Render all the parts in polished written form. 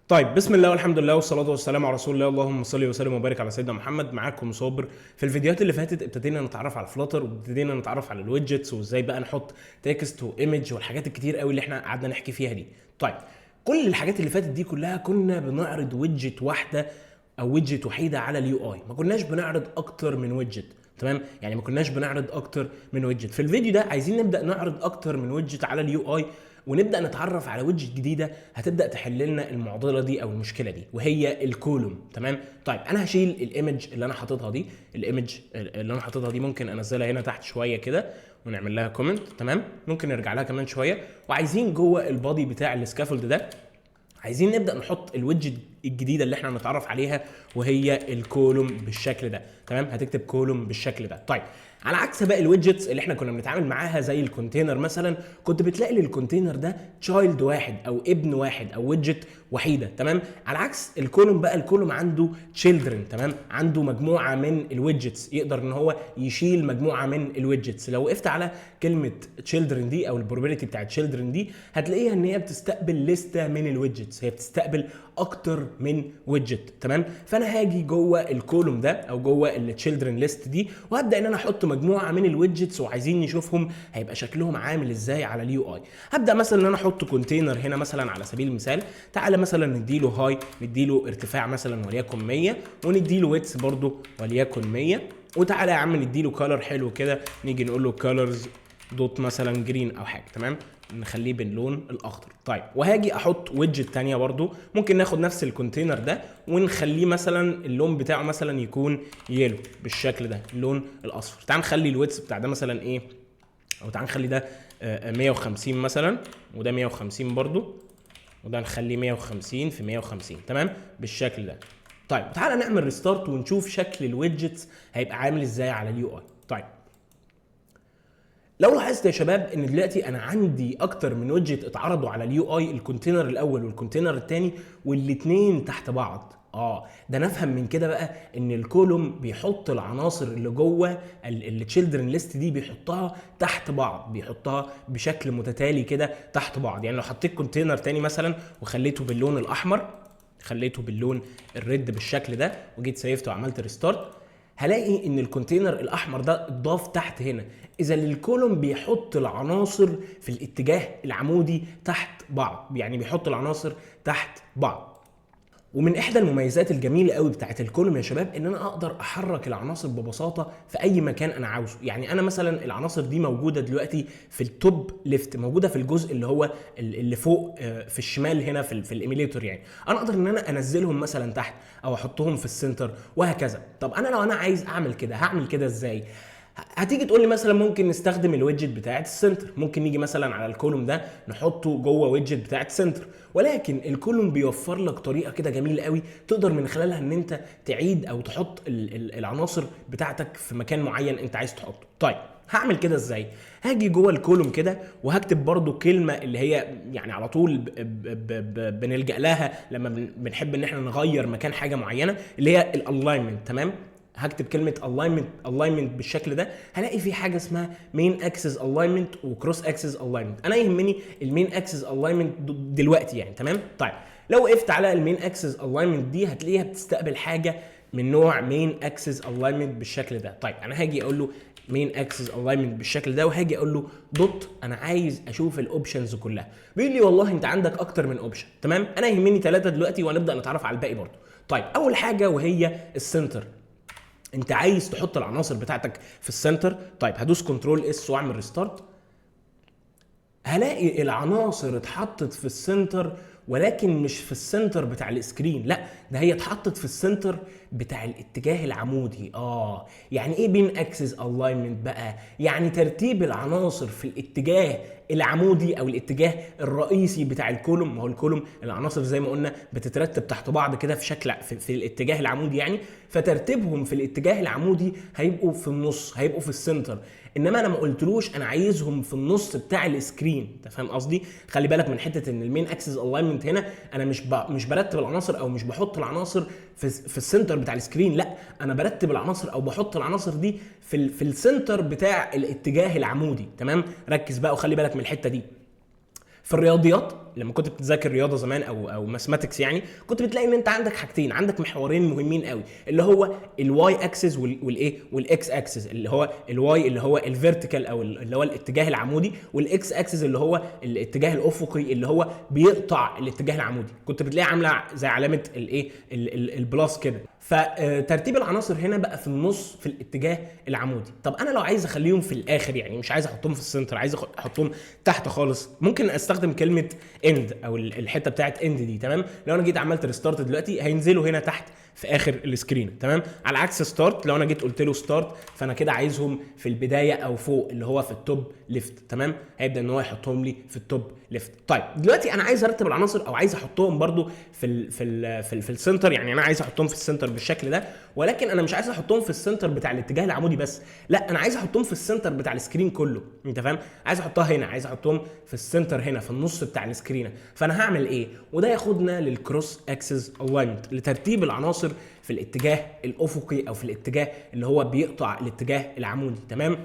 طيب بسم الله والحمد لله والصلاه والسلام على رسول الله. اللهم صل وسلم وبارك على سيدنا محمد. معاكم صابر. في الفيديوهات اللي فاتت ابتدينا نتعرف على فلاتر وابتدينا نتعرف على الويدجتس وازاي بقى نحط تكست وايمج والحاجات الكتير قوي اللي احنا قعدنا نحكي فيها دي. طيب كل الحاجات اللي فاتت دي كلها كنا بنعرض ويدجت واحده او ويدجت وحيده على اليو اي، ما كناش بنعرض اكتر من ويدجت. تمام، يعني ما كناش بنعرض اكتر من ويدجت. في الفيديو ده عايزين نبدا نعرض اكتر من ويدجت على اليو اي ونبدا نتعرف على ويدجت جديده هتبدا تحل لنا المعضله دي او المشكله دي، وهي الكولوم. تمام، طيب انا هشيل الايمج اللي انا حاططها دي. الايمج اللي انا حاططها دي ممكن انزلها هنا تحت شويه كده ونعمل لها كومنت. تمام، ممكن نرجع لها كمان شويه. وعايزين جوه البادي بتاع السكافولد ده عايزين نبدا نحط الويدجت الجديده اللي احنا هنتعرف عليها، وهي الكولوم بالشكل ده. تمام، هتكتب كولوم بالشكل ده. طيب على عكس باقي الويدجتس اللي احنا كنا بنتعامل معاها زي الكونتينر مثلا، كنت بتلاقي للكونتينر ده تشايلد واحد او ابن واحد او ويدجت وحيده. تمام، على عكس الكولوم بقى، الكولوم عنده تشيلدرن. تمام، عنده مجموعه من الويدجتس، يقدر ان هو يشيل مجموعه من الويدجتس. لو وقفت على كلمه تشيلدرن دي او البروبابيلتي بتاعت تشيلدرن دي، هتلاقيها ان هي بتستقبل لسته من الويدجتس، هي بتستقبل اكتر من ويدجت. تمام، فانا هاجي جوه الكولوم ده او جوه التشيلدرن ليست دي وهبدا ان انا احط مجموعه من الويدجتس، وعايزين نشوفهم هيبقى شكلهم عامل ازاي على اليو اي. هبدا مثلا ان انا احط كونتينر هنا مثلا على سبيل المثال. تعالى مثلا نديله هاي، نديله ارتفاع مثلا وليكن 100، ونديله ويتس برضو وليكن 100. وتعالى يا عم نديله كلر حلو كده، نيجي نقول له كلرز دوت مثلا جرين او حاجه. تمام، نخليه باللون الاخضر. طيب وهاجي احط ويدجت تانية برضو، ممكن ناخد نفس الكونتينر ده ونخليه مثلا اللون بتاعه مثلا يكون يلو بالشكل ده، اللون الاصفر. تعال نخلي الويتس بتاع ده مثلا ايه، او تعال نخلي ده 150 مثلا، وده 150 برضو، وده نخليه 150 في 150. تمام، بالشكل ده. طيب تعالى نعمل ريستارت ونشوف شكل الويدجتس هيبقى عامل ازاي على اليو اي. طيب لو لاحظت يا شباب ان دلوقتي انا عندي اكتر من ويدجت اتعرضوا على اليو اي، الكونتينر الاول والكونتينر الثاني، والاثنين تحت بعض. ده نفهم من كده بقى ان الكولوم بيحط العناصر اللي جوه التشيلدرن ليست دي، بيحطها تحت بعض، بيحطها بشكل متتالي كده تحت بعض. يعني لو حطيت كونتينر تاني مثلا وخليته باللون الاحمر، خليته باللون الريد بالشكل ده، وجيت سيفته وعملت ريستارت، هلاقي ان الكونتينر الاحمر ده اتضاف تحت هنا. اذا الكولوم بيحط العناصر في الاتجاه العمودي تحت بعض، يعني بيحط العناصر تحت بعض. ومن احدى المميزات الجميله قوي بتاعت الكولوم يا شباب ان انا اقدر احرك العناصر ببساطه في اي مكان انا عاوزه. يعني انا مثلا العناصر دي موجوده دلوقتي في التوب ليفت، موجوده في الجزء اللي هو اللي فوق في الشمال هنا في الايميليتور. يعني انا اقدر ان انا انزلهم مثلا تحت او احطهم في السنتر وهكذا. طب انا لو انا عايز اعمل كده هعمل كده ازاي؟ هتيجي تقول لي مثلا ممكن نستخدم الويدجت بتاعه السنتر، ممكن نيجي مثلا على الكولوم ده نحطه جوه ويدجت بتاعه السنتر. ولكن الكولوم بيوفر لك طريقه كده جميله قوي تقدر من خلالها ان انت تعيد او تحط العناصر بتاعتك في مكان معين انت عايز تحطه. طيب هعمل كده ازاي؟ هاجي جوه الكولوم كده وهكتب برضو كلمه اللي هي يعني على طول بنلجأ لها لما بنحب ان احنا نغير مكان حاجه معينه، اللي هي الالاينمنت. تمام، هكتب كلمه الاينمنت بالشكل ده. هلاقي في حاجه اسمها مين اكسس الاينمنت وكروس اكسس الاينمنت. انا يهمني المين اكسس الاينمنت دلوقتي يعني. تمام، طيب لو وقفت على المين اكسس الاينمنت دي هتلاقيها بتستقبل حاجه من نوع مين اكسس الاينمنت بالشكل ده. طيب انا هاجي اقول له مين اكسس الاينمنت بالشكل ده، وهاجي اقول له دوت انا عايز اشوف الاوبشنز كلها. بيقول لي والله انت عندك اكتر من اوبشن. تمام، انا يهمني 3 دلوقتي وهنبدا نتعرف على الباقي برضه. طيب اول حاجه وهي السنتر، انت عايز تحط العناصر بتاعتك في السنتر. طيب هدوس كنترول اس واعمل ريستارت، هلاقي العناصر اتحطت في السنتر، ولكن مش في السنتر بتاع السكرين، لا ده هي اتحطت في السنتر بتاع الاتجاه العمودي. يعني ايه بين اكسس الاينمنت بقى؟ يعني ترتيب العناصر في الاتجاه العمودي او الاتجاه الرئيسي بتاع الكولوم. ما هو الكولوم العناصر زي ما قلنا بتترتب تحت بعض كده في شكل في الاتجاه العمودي يعني، فترتيبهم في الاتجاه العمودي هيبقوا في النص، هيبقوا في السنتر. انما انا ما قلتلوش انا عايزهم في النص بتاع السكرين. انت فاهم قصدي؟ خلي بالك من حته ان المين اكسس الاينمنت هنا انا مش برتب العناصر او مش بحط العناصر في السنتر بتاع السكرين، لا انا برتب العناصر او بحط العناصر دي في السنتر بتاع الاتجاه العمودي. تمام، ركز بقى وخلي بالك من الحته دي. في الرياضيات لما كنت بتذاكر رياضه زمان او ماثماتكس يعني، كنت بتلاقي ان انت عندك حاجتين، عندك محورين مهمين قوي، اللي هو الواي اكسس والايه والاكس اكسس. اللي هو الواي اللي هو الفيرتيكال او اللي هو الاتجاه العمودي، والاكس اكسس اللي هو الاتجاه الافقي اللي هو بيقطع الاتجاه العمودي. كنت بتلاقي عامله زي علامه الايه البلاس كده. فترتيب العناصر هنا بقى في النص في الاتجاه العمودي. طب انا لو عايز اخليهم في الاخر، يعني مش عايز احطهم في السنتر، عايز احطهم تحت خالص، ممكن استخدم كلمه اند او الحته بتاعت اند دي. تمام، لو انا جيت عملت ريستارت دلوقتي هينزلوا هنا تحت في اخر السكرين. تمام، على عكس ستارت، لو انا جيت قلت له ستارت فانا كده عايزهم في البدايه او فوق اللي هو في التوب ليفت. تمام، هيبدا ان هو يحطهم لي في التوب ليفت. طيب دلوقتي انا عايز ارتب العناصر او عايز احطهم برده في السنتر، يعني انا عايز احطهم في السنتر بالشكل ده، ولكن انا مش عايز احطهم في السنتر بتاع الاتجاه العمودي بس، لا انا عايز احطهم في السنتر بتاع السكرين كله. انت فاهم؟ عايز احطها هنا، عايز احطهم في السنتر هنا في النص بتاع السكرين. فانا هعمل ايه؟ وده ياخدنا للكروس اكسس الاينمنت، لترتيب العناصر في الاتجاه الافقي او في الاتجاه اللي هو بيقطع الاتجاه العمودي. تمام،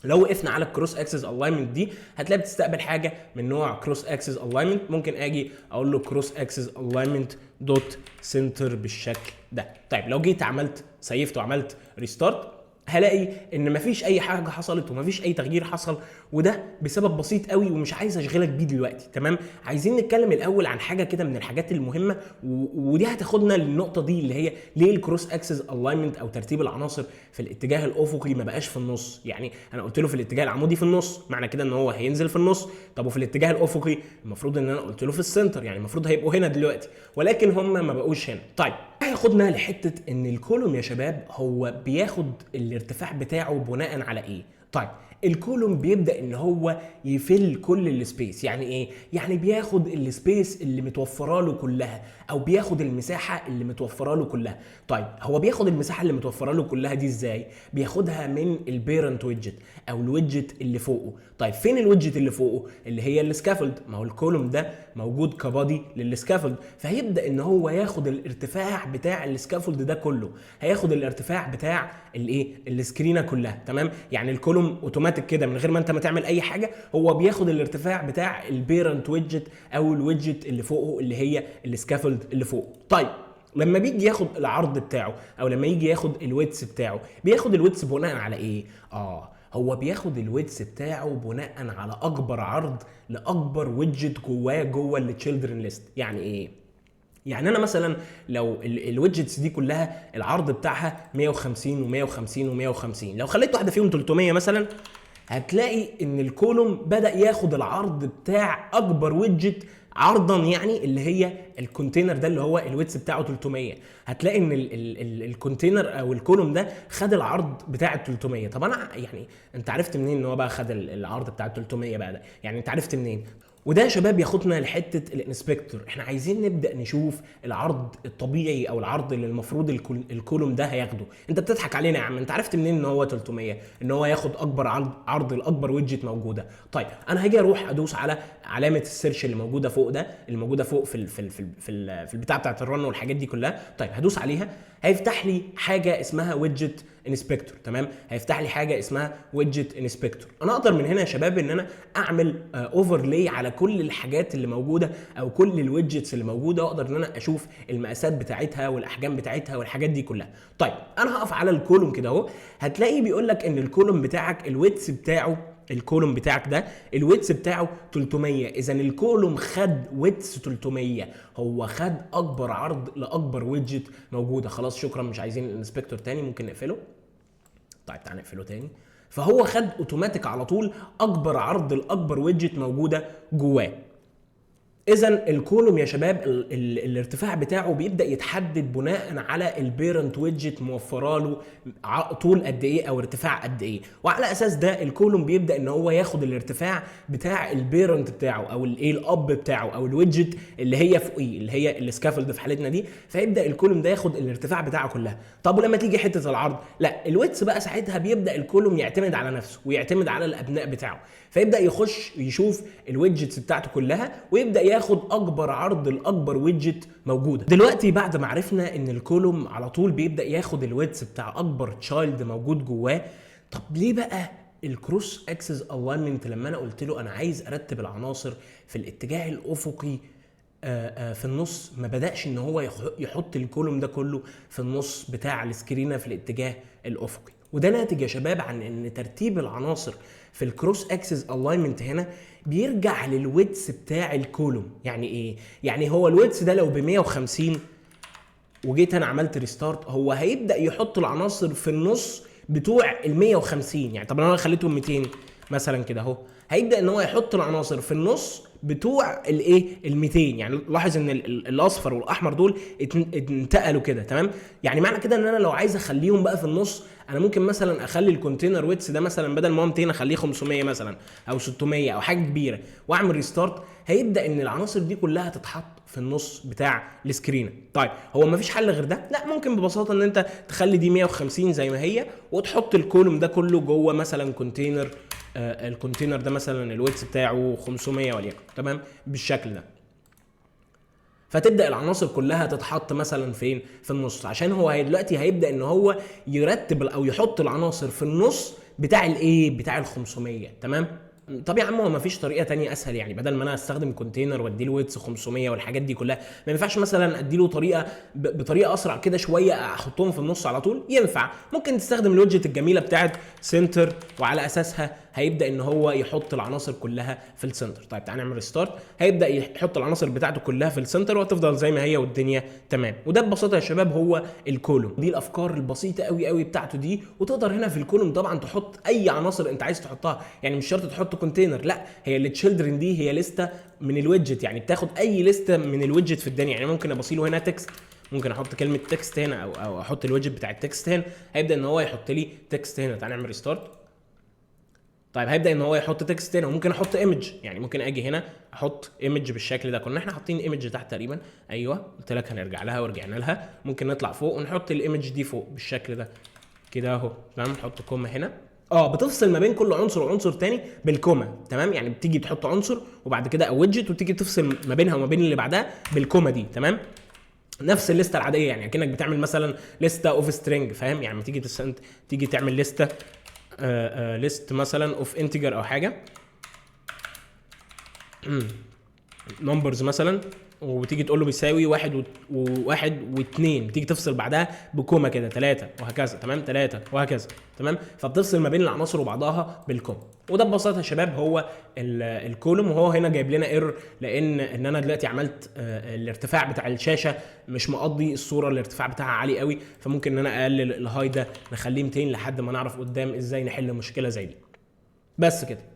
لو وقفنا على الكروس اكسس الاينمنت دي هتلاقي بتستقبل حاجه من نوع كروس اكسس الاينمنت. ممكن اجي اقول له كروس اكسس الاينمنت دوت سنتر بالشكل ده. طيب لو جيت عملت سيفت وعملت ريستارت هلاقي ان مفيش اي حاجه حصلت ومفيش اي تغيير حصل، وده بسبب بسيط قوي ومش عايز اشغلك بيه دلوقتي. تمام، عايزين نتكلم الاول عن حاجه كده من الحاجات المهمه، ودي هتاخدنا للنقطه دي اللي هي ليه الكروس اكسس الاينمنت او ترتيب العناصر في الاتجاه الافقي ما بقاش في النص. يعني انا قلت له في الاتجاه العمودي في النص، معنى كده ان هو هينزل في النص. طب وفي الاتجاه الافقي المفروض ان انا قلت له في السنتر، يعني المفروض هيبقوا هنا دلوقتي، ولكن هم ما بقوش هنا. طيب هياخدنا لحته ان الكولوم يا شباب هو بياخد الارتفاع بتاعه بناء على ايه؟ طيب الكولوم بيبدا ان هو يفل كل السبيس. يعني ايه؟ يعني بياخد السبيس اللي متوفره له كلها، او بياخد المساحه اللي متوفره له كلها. طيب هو بياخد المساحه اللي متوفره له كلها دي ازاي؟ بياخدها من البيرنت ويدجت او الويدجت اللي فوقه. طيب فين الويدجت اللي فوقه؟ اللي هي السكافولد. ما هو الكولوم ده موجود كبادي للسكافولد، فهيبدا ان هو ياخد الارتفاع بتاع السكافولد ده كله، هياخد الارتفاع بتاع الايه السكرينه كلها. تمام، يعني الكولوم اوتوماتيك كده من غير ما انت ما تعمل اي حاجه، هو بياخد الارتفاع بتاع البيرنت ويدجت او الويدجت اللي فوقه اللي هي السكافولد اللي فوقه. طيب لما بيجي ياخد العرض بتاعه او لما يجي ياخد الويدث بتاعه، بياخد الويدث بناء على ايه؟ هو بياخد الويدث بتاعه بناء على اكبر عرض لاكبر ويدجت جوه التشيلدرن ليست. يعني ايه؟ يعني انا مثلا لو الويدجتس دي كلها العرض بتاعها 150 و150 و150، لو خليت واحده فيهم 300 مثلا، هتلاقي ان الكولوم بدا ياخد العرض بتاع اكبر ويدجت عرضا، يعني اللي هي الكونتينر ده اللي هو الويدث بتاعه 300. هتلاقي ان الكونتينر او الكولوم ده خد العرض بتاع ال 300. طب انا يعني انت عرفت منين ان هو بقى خد العرض بتاع ال 300 بقى ده؟ يعني انت عرفت منين؟ وده يا شباب ياخدنا لحته الانسبكتور. احنا عايزين نبدا نشوف العرض الطبيعي او العرض اللي المفروض الكولوم ده هياخده. انت بتضحك علينا يا عم، انت عرفت منين ان هو 300 ان هو ياخد اكبر عرض الاكبر ويدجت موجوده؟ طيب انا هاجي اروح ادوس على علامه السيرش اللي موجوده فوق ده، اللي موجوده فوق في البتاع بتاعت الرن والحاجات دي كلها. طيب هدوس عليها هيفتح لي حاجه اسمها ويدجت انسبكتور. تمام، هيفتح لي حاجه اسمها ويدجت انسبكتور. انا اقدر من هنا يا شباب ان انا اعمل اوفرلاي على كل الحاجات اللي موجوده او كل الويدجتس اللي موجوده، واقدر ان انا اشوف المقاسات بتاعتها والاحجام بتاعتها والحاجات دي كلها. طيب انا هقف على الكولوم كده اهو، هتلاقي بيقول لك ان الكولوم بتاعك الويدث بتاعه، الكولوم بتاعك ده الويدث بتاعه 300. اذا الكولوم خد ويدث 300، هو خد اكبر عرض لاكبر ويدجت موجوده. خلاص شكرا، مش عايزين الانسبكتور تاني، ممكن نقفله. طيب تعالى نقفله تاني. فهو خد اوتوماتيك على طول اكبر عرض لاكبر ويدجت موجوده جواه. اذا الكولوم يا شباب الارتفاع بتاعه بيبدا يتحدد بناء على البيرنت ويدجت موفره له طول قد ايه او ارتفاع قد ايه، وعلى اساس ده الكولوم بيبدا ان هو ياخد الارتفاع بتاع البيرنت بتاعه او الايه الاب بتاعه او الويدجت اللي هي فوقيه اللي هي السكافولد في حالتنا دي. فيبدا الكولوم ده ياخد الارتفاع بتاعه كلها. طب ولما تيجي حته العرض، لا الويدث بقى ساعتها بيبدا الكولوم يعتمد على نفسه ويعتمد على الابناء بتاعه، فيبدا يخش يشوف الويدجتس بتاعته كلها ويبدا ياخد اكبر عرض لاكبر ويدجت موجوده. دلوقتي بعد ما عرفنا ان الكولوم على طول بيبدا ياخد الويدث بتاع اكبر تشايلد موجود جواه، طب ليه بقى الكروس اكسس الاينمنت لما انا قلت له انا عايز ارتب العناصر في الاتجاه الافقي في النص، ما بدأش ان هو يحط الكولوم ده كله في النص بتاع السكرينه في الاتجاه الافقي. وده ناتج يا شباب عن ان ترتيب العناصر في الكروس اكسس الاينمنت هنا بيرجع للويدث بتاع الكولوم. يعني ايه؟ يعني هو الويدث ده لو ب 150 وجيت انا عملت ريستارت، هو هيبدا يحط العناصر في النص بتوع ال 150. يعني طب انا خليتهم 200 مثلا كده اهو، هيبدا ان هو يحط العناصر في النص بتوع الايه ال 200. يعني لاحظ ان الاصفر والاحمر دول انتقلوا كده، تمام؟ يعني معنى كده ان انا لو عايز اخليهم بقى في النص، انا ممكن مثلا اخلي الكونتينر ويتس ده مثلا بدل ما هو 200 اخليه 500 مثلا او 600 او حاجه كبيره، واعمل ريستارت، هيبدا ان العناصر دي كلها تتحط في النص بتاع السكرين. طيب هو ما فيش حل غير ده؟ لا، ممكن ببساطه ان انت تخلي دي 150 زي ما هي، وتحط الكولوم ده كله جوه مثلا كونتينر. الكونتينر ده مثلا الويتس بتاعه 500 وليكن، تمام؟ بالشكل ده. فتبدا العناصر كلها تتحط مثلا فين؟ في النص، عشان هو دلوقتي هيبدا ان هو يرتب او يحط العناصر في النص بتاع الايه؟ بتاع ال 500، تمام؟ طب يا عم هو مفيش طريقه تانية اسهل؟ يعني بدل ما انا استخدم كونتينر وادي له ويتس 500 والحاجات دي كلها، ما ينفعش مثلا ادي له طريقه بطريقه اسرع كده شويه احطهم في النص على طول؟ ينفع. ممكن تستخدم الويدجت الجميله بتاعت سنتر، وعلى اساسها هيبدا ان هو يحط العناصر كلها في السنتر. طيب تعالى نعمل ريستارت، هيبدا يحط العناصر بتاعته كلها في السنتر وهتفضل زي ما هي والدنيا تمام. وده ببساطه يا شباب هو الكولوم. دي الافكار البسيطه قوي قوي بتاعته دي. وتقدر هنا في الكولوم طبعا تحط اي عناصر انت عايز تحطها، يعني مش شرط تحط كونتينر، لا، هي التشيلدرن دي هي لسته من الويدجت، يعني بتاخد اي لسته من الويدجت في الدنيا. يعني ممكن ابصيله هنا تكست، ممكن احط كلمه تكست هنا او احط الويدجت بتاع التكست هنا، هيبدا ان هو يحط لي تكست هنا. تعال نعمل ريستارت. طيب هيبدا ان هو يحط تكست هنا، وممكن احط ايمج، يعني ممكن اجي هنا احط ايمج بالشكل ده. كنا احنا حاطين ايمج تحت تقريبا، ايوه قلت لك هنرجع لها ورجعنا لها. ممكن نطلع فوق ونحط الايمج دي فوق بالشكل ده كده اهو، تمام؟ نحط كوما هنا. بتفصل ما بين كل عنصر وعنصر تاني بالكوما، تمام؟ يعني بتيجي تحط عنصر وبعد كده او ويدجت وتيجي تفصل ما بينها وما بين اللي بعدها بالكوما دي، تمام؟ نفس الليسته العاديه، يعني اكنك بتعمل مثلا ليسته اوف سترينج، فاهم؟ يعني تيجي تعمل ليسته ليست مثلا اوف انتجر او حاجه نمبرز مثلا، وتيجي تقول له بيساوي 1 و1 و2، تيجي تفصل بعدها بكوما كده 3 وهكذا، تمام؟ 3 وهكذا، تمام؟ فبتفصل ما بين العناصر وبعضها بالكوما. وده ببساطه يا شباب هو الكولوم. وهو هنا جايب لنا ايرور لان انا دلوقتي عملت الارتفاع بتاع الشاشه مش مقضي الصوره، الارتفاع بتاعها عالي قوي، فممكن ان انا اقلل الهاي ده نخليه 200 لحد ما نعرف قدام ازاي نحل مشكله زي دي. بس كده.